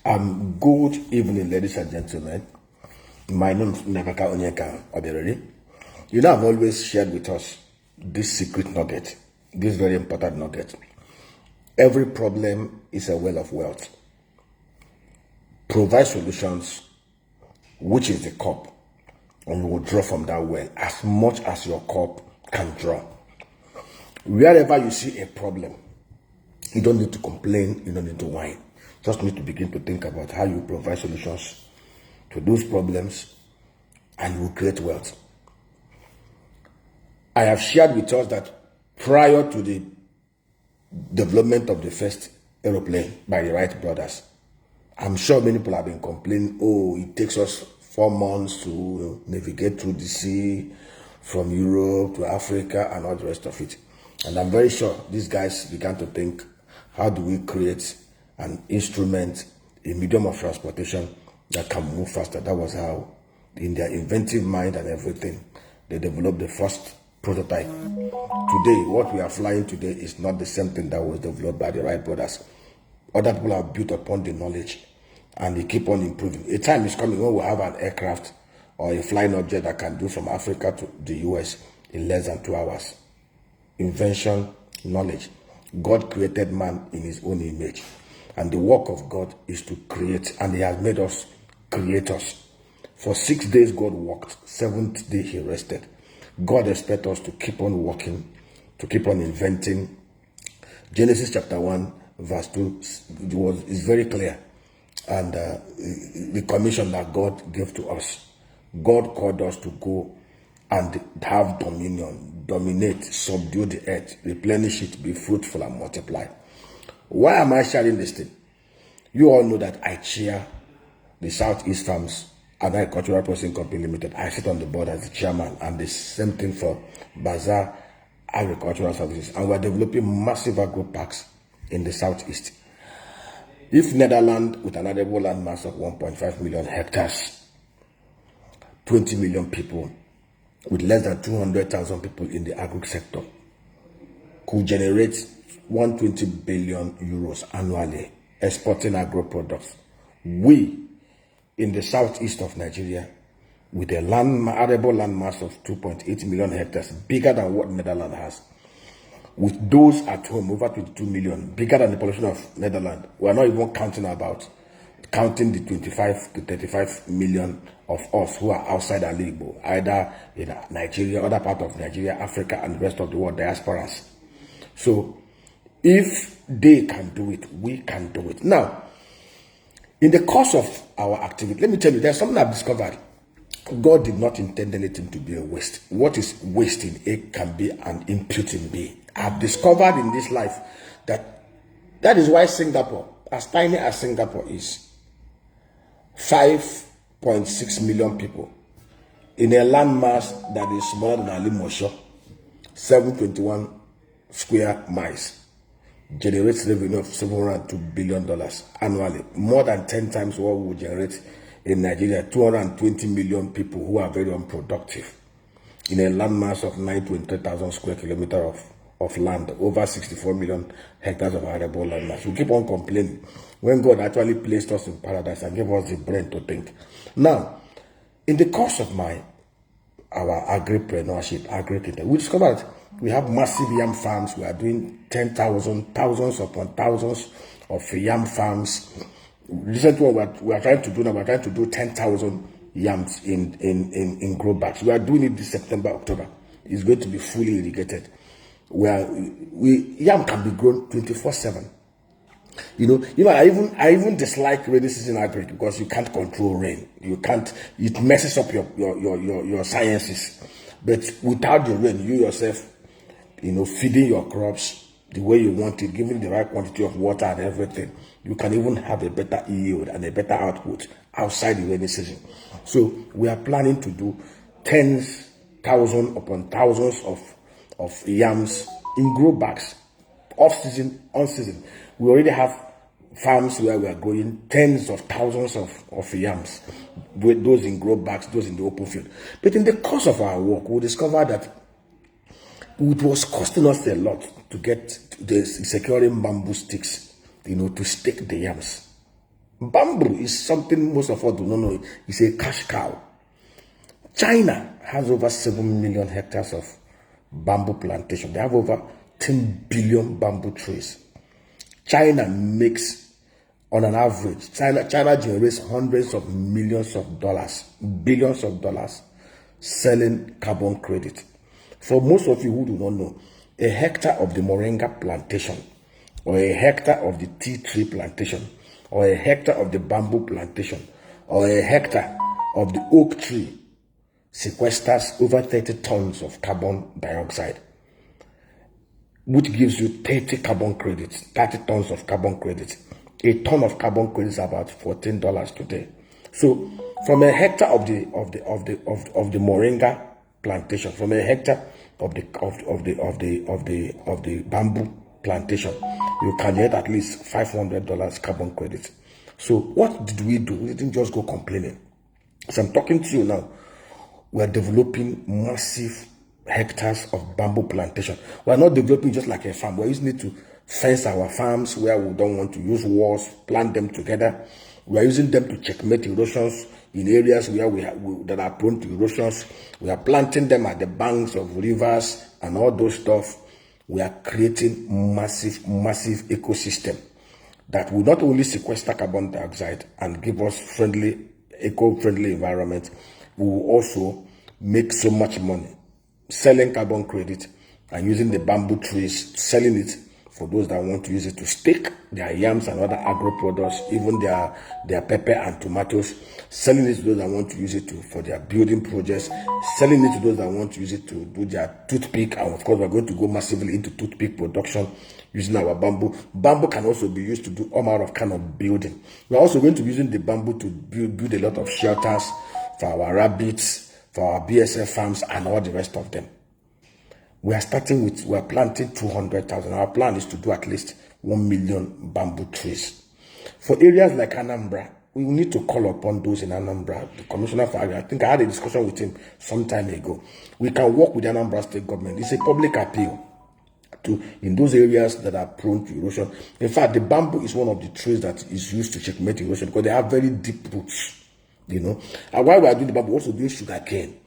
Good evening, ladies and gentlemen. My name is Nakaka Onyeka Obereri. You know, I've always shared with us this secret nugget, this very important nugget. Every problem is a well of wealth. Provide solutions, which is the cup, and you will draw from that well as much as your cup can draw. Wherever you see a problem, you don't need to complain, you don't need to whine. Just need to begin to think about how you provide solutions to those problems and you will create wealth. I have shared with us that prior to the development of the first aeroplane by the Wright brothers, I'm sure many people have been complaining, oh, it takes us 4 months to navigate through the sea from Europe to Africa and all the rest of it. And I'm very sure these guys began to think, how do we create an instrument, a medium of transportation that can move faster? That was how, in their inventive mind and everything, they developed the first prototype. Today, what we are flying today is not the same thing that was developed by the Wright brothers. Other people have built upon the knowledge and they keep on improving. A time is coming when we'll have an aircraft or a flying object that can do from Africa to the US in less than 2 hours. Invention, knowledge. God created man in his own image. And the work of God is to create, and he has made us creators. For 6 days God worked, 7th day he rested. God expects us to keep on working, to keep on inventing. Genesis chapter 1 verse 2 is very clear. And the commission that God gave to us. God called us to go and have dominion, dominate, subdue the earth, replenish it, be fruitful and multiply. Why am I sharing this thing? You all know that I chair the Southeast Farms and Agricultural Processing Company Limited. I sit on the board as the chairman, and the same thing for Bazaar Agricultural Services. And we're developing massive agro parks in the Southeast. If Netherlands, with an arable land mass of 1.5 million hectares, 20 million people, with less than 200,000 people in the agri sector, could generate 120 billion euros annually exporting agro products. We, in the southeast of Nigeria, with a arable land mass of 2.8 million hectares, bigger than what Netherlands has, with those at home, over 22 million, bigger than the population of Netherlands. We are not even counting the 25 to 35 million of us who are outside our league, either in Nigeria, other part of Nigeria, Africa, and the rest of the world, diasporas. So, if they can do it, we can do it. Now, in the course of our activity, let me tell you, there's something I've discovered. God did not intend anything to be a waste. What is waste in A can be an input in B. I've discovered in this life that is why Singapore, as tiny as Singapore is, 5.6 million people, in a landmass that is smaller than Alimosho, 721 square miles, generates revenue of $702 billion annually, more than 10 times what we would generate in Nigeria. 220 million people who are very unproductive in a landmass of 923,000 square kilometers of land, over 64 million hectares of arable landmass. We keep on complaining when God actually placed us in paradise and gave us the brain to think. Now, in the course of our agripreneurship, we discovered we have massive yam farms. We are doing 10,000, thousands upon thousands of yam farms. Recently, what we are trying to do now, we are trying to do 10,000 yams in grow bags. We are doing it this September, October. It's going to be fully irrigated. Yam can be grown 24/7. I even dislike rainy season agri because you can't control rain. You can't. It messes up your sciences. But without the rain, you yourself, feeding your crops the way you want it, giving the right quantity of water and everything, you can even have a better yield and a better output outside the rainy season. So we are planning to do tens, thousands upon thousands of yams in grow bags, off season, on season. We already have farms where we are growing tens of thousands of yams, with those in grow bags, those in the open field. But in the course of our work, we discovered that it was costing us a lot to get the securing bamboo sticks, to stake the yams. Bamboo is something most of us do not know. It's a cash cow. China has over 7 million hectares of bamboo plantation. They have over 10 billion bamboo trees. China makes, on an average, China generates hundreds of millions of dollars, billions of dollars, selling carbon credit. For most of you who do not know, a hectare of the moringa plantation, or a hectare of the tea tree plantation, or a hectare of the bamboo plantation, or a hectare of the oak tree sequesters over 30 tons of carbon dioxide, which gives you 30 carbon credits, 30 tons of carbon credits. A ton of carbon credits is about $14 today. So from a hectare of the moringa plantation, from a hectare of the bamboo plantation, you can get at least $500 carbon credits. So what did we do? We didn't just go complaining. As I'm talking to you now, we are developing massive hectares of bamboo plantation. We are not developing just like a farm. We're using it to fence our farms where we don't want to use walls, plant them together. We are using them to checkmate erosions in areas where that are prone to erosions. We are planting them at the banks of rivers and all those stuff. We are creating massive ecosystem that will not only sequester carbon dioxide and give us eco-friendly environment, we will also make so much money selling carbon credit and using the bamboo trees, selling it for those that want to use it to stake their yams and other agro products, even their pepper and tomatoes, selling it to those that want to use it for their building projects, selling it to those that want to use it to do their toothpick. And of course, we're going to go massively into toothpick production using our bamboo. Bamboo can also be used to do all manner of kind of building. We're also going to be using the bamboo to build a lot of shelters for our rabbits, for our BSF farms, and all the rest of them. We're planting 200,000. Our plan is to do at least 1 million bamboo trees. For areas like Anambra, we will need to call upon those in Anambra. The Commissioner for Agriculture, I think I had a discussion with him some time ago. We can work with the Anambra State government. It's a public appeal in those areas that are prone to erosion. In fact, the bamboo is one of the trees that is used to checkmate erosion because they have very deep roots. And while we are doing the bamboo, we're also doing sugarcane.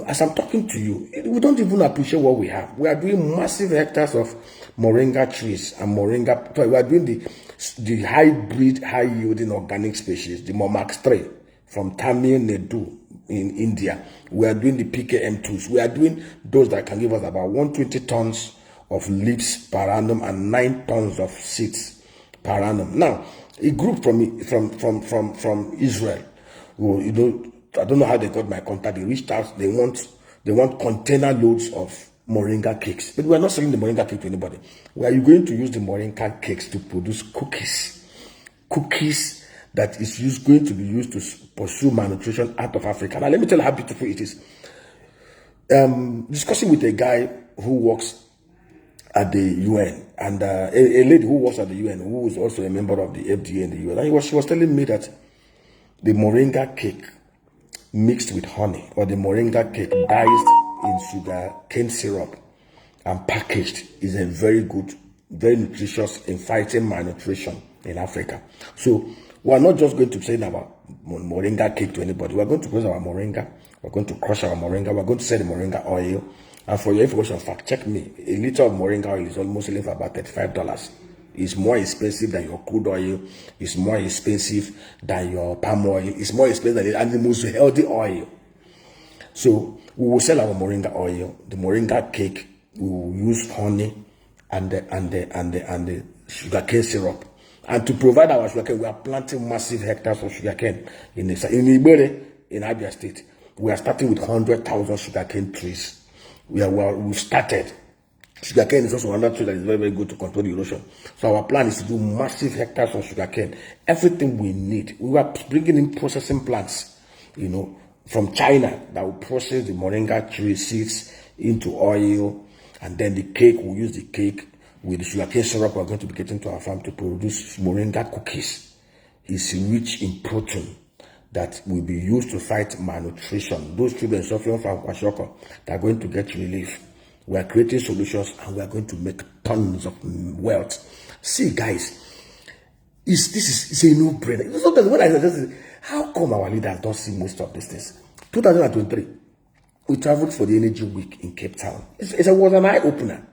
As I'm talking to you, we don't even appreciate what we have. We are doing massive hectares of moringa trees and moringa. We are doing the hybrid, high-yielding organic species, the Momax 3 from Tamil Nadu in India. We are doing the PKM2s. We are doing those that can give us about 120 tons of leaves per annum and 9 tons of seeds per annum. Now, a group from Israel, who, I don't know how they got my contact. They reached out. They want container loads of moringa cakes. But we are not selling the moringa cake to anybody. We are going to use the moringa cakes to produce cookies. Cookies that is going to be used to pursue malnutrition out of Africa. Now, let me tell you how beautiful it is. Discussing with a guy who works at the UN and a lady who works at the UN who is also a member of the FDA in the UN. And she was telling me that the moringa cake mixed with honey, or the moringa cake diced in sugar cane syrup and packaged, is a very good, very nutritious in fighting malnutrition in Africa. So we are not just going to sell our moringa cake to anybody. We are going to produce our moringa. We're going to crush our moringa. We're going to sell the moringa oil. And for your information, fact check me. A liter of moringa oil is almost selling for about $35. It's more expensive than your crude oil. It's more expensive than your palm oil. It's more expensive than the most healthy oil. So we will sell our moringa oil, the moringa cake. We will use honey and the sugarcane syrup. And to provide our sugarcane, we are planting massive hectares of sugarcane in Igbere, in Abia State. We are starting with 100,000 sugarcane trees. We've started. Sugarcane is also another tree that is very, very good to control the erosion. So our plan is to do massive hectares of sugarcane. Everything we need. We are bringing in processing plants, from China that will process the moringa tree seeds into oil, and then the cake, we'll use the cake with the sugarcane syrup we're going to be getting to our farm to produce moringa cookies. It's rich in protein that will be used to fight malnutrition. Those children suffering from kwashiorkor, they are going to get relief. We are creating solutions and we are going to make tons of wealth. See, guys, It's a no-brainer. Sometimes when I just, how come our leaders don't see most of these things? 2023, we traveled for the Energy Week in Cape Town. It was an eye-opener.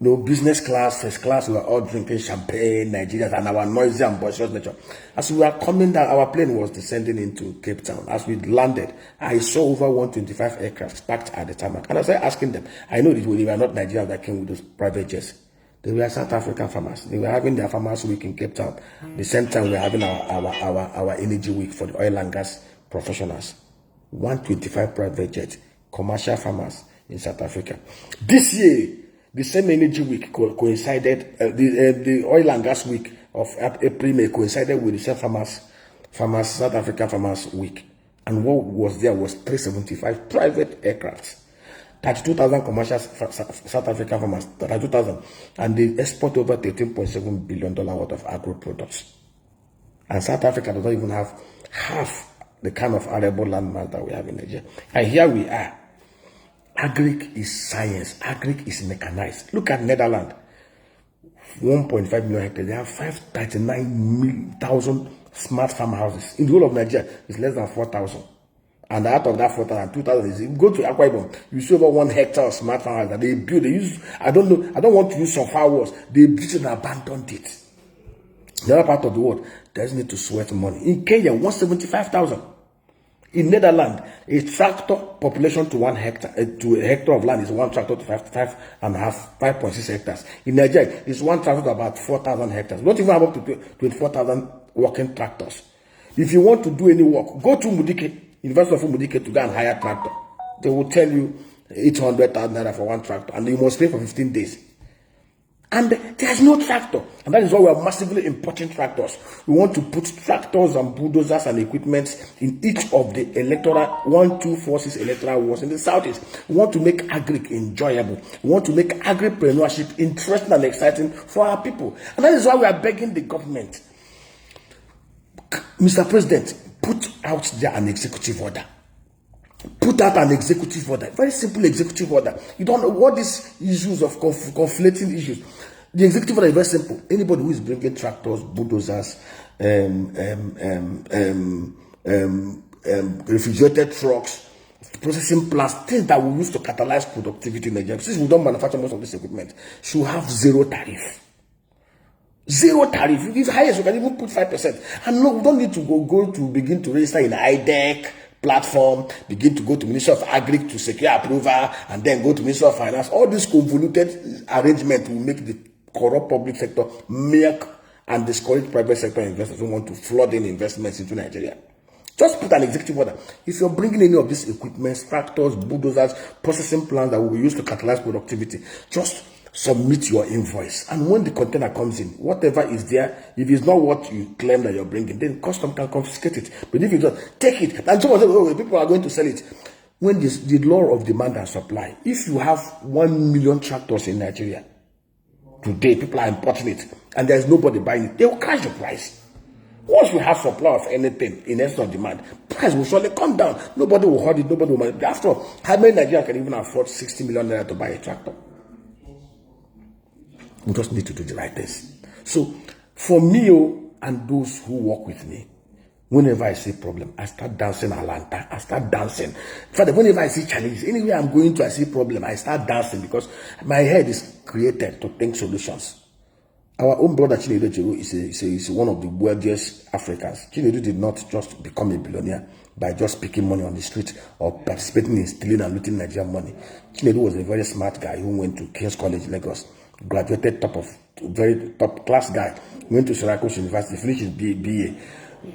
No business class, first class, we were all drinking champagne, Nigerians, and our noisy and boisterous nature. As we were coming down, our plane was descending into Cape Town. As we landed, I saw over 125 aircraft parked at the tarmac. And I started asking them, I know that they were not Nigerians that came with those private jets. They were South African farmers. They were having their farmers week in Cape Town. The same time we were having our energy week for the oil and gas professionals. 125 private jets, commercial farmers in South Africa. This year, the same energy week coincided, the oil and gas week of April, May coincided with the same farmers, South African farmers week. And what was there was 375 private aircrafts, 32,000 commercial South African farmers, 32,000, and they export over $13.7 billion worth of agro products. And South Africa does not even have half the kind of arable land mass that we have in Nigeria. And here we are. Agric is science. Agric is mechanized. Look at Netherlands. 1.5 million hectares. They have 539,000 smart farmhouses. In the whole of Nigeria, it's less than 4,000. And out of that 4,000, 2,000 is, if you go to Akwa Ibom, you see over 1 hectare of smart farmhouse that they build. They use, I don't know, I don't want to use some far words. They built and abandoned it. The other part of the world doesn't need to sweat money. In Kenya, 175,000. In Netherlands, a tractor population to 1 hectare, to a hectare of land is 1 tractor to 5.6 hectares. In Nigeria, it's 1 tractor to about 4,000 hectares. Not even have up to 24,000 working tractors. If you want to do any work, go to Mudike, University of Mudike, to go and hire a tractor. They will tell you 800,000 naira for 1 tractor, and you must pay for 15 days. And there's no tractor. And that is why we are massively importing tractors. We want to put tractors and bulldozers and equipment in each of the electoral 1-2-4-6 electoral wards in the southeast. We want to make agric enjoyable. We want to make agripreneurship interesting and exciting for our people. And that is why we are begging the government, Mr. President, put out there an executive order. Put out an executive order, very simple executive order. You don't know what these issues of conflicting issues. The executive order is very simple. Anybody who is bringing tractors, bulldozers, refrigerated trucks, processing plants, things that we use to catalyze productivity in Nigeria, since we don't manufacture most of this equipment, should have zero tariff. Zero tariff. If highest, you can even put 5%. And no, we don't need to go to begin to register in IDEC platform, begin to go to Ministry of Agri to secure approval, and then go to Ministry of Finance. All this convoluted arrangement will make the corrupt public sector milk and discourage private sector investors who want to flood in investments into Nigeria. Just put an executive order. If you're bringing any of these equipment, tractors, bulldozers, processing plants that will be used to catalyze productivity, just submit your invoice. And when the container comes in, whatever is there, if it's not what you claim that you're bringing, then custom can confiscate it. But if you just take it, and someone says, oh, people are going to sell it. When the law of demand and supply, if you have 1 million tractors in Nigeria today, people are importing it, and there's nobody buying it, they will crash the price. Once we have supply of anything in excess of demand, price will surely come down. Nobody will hold it, nobody will manage. After all, how many Nigerians can even afford 60 million naira to buy a tractor? We just need to do the right things. So, for me and those who work with me, whenever I see problem, I start dancing Alanta. I start dancing. In fact, whenever I see challenges, anywhere I'm going to, I see problem, I start dancing because my head is created to think solutions. Our own brother Chinedu is one of the wealthiest Africans. Chinedu did not just become a billionaire by just picking money on the street or participating in stealing and looting Nigerian money. Chinedu was a very smart guy who went to King's College, Lagos, graduated very top class guy, went to Syracuse University, finished his BA,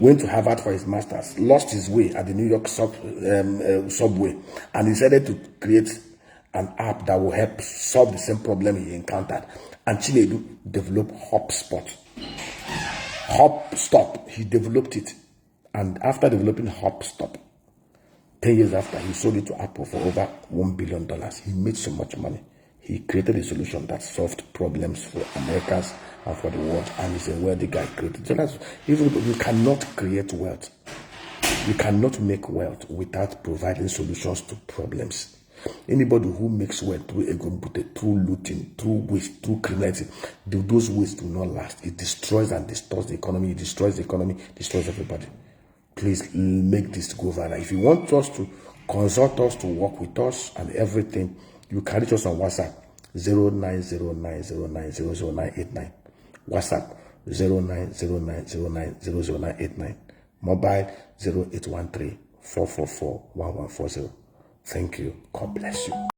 went to Harvard for his master's, lost his way at the New York subway, and decided to create an app that will help solve the same problem he encountered. And Chinedu developed HopSpot. HopStop, he developed it. And after developing HopStop, 10 years after, he sold it to Apple for over $1 billion. He made so much money. He created a solution that solved problems for Americans and for the world. And he's a wealthy guy created. So that's, even you cannot create wealth. You cannot make wealth without providing solutions to problems. Anybody who makes wealth through ego, through looting, through waste, through criminality, those wastes do not last. It destroys and distorts the economy. It destroys the economy, destroys everybody. Please make this go viral. If you want us to consult us, to work with us and everything, you can reach us on WhatsApp 090909000989. WhatsApp 090909000989. Mobile 0813 444 1140. Thank you. God bless you.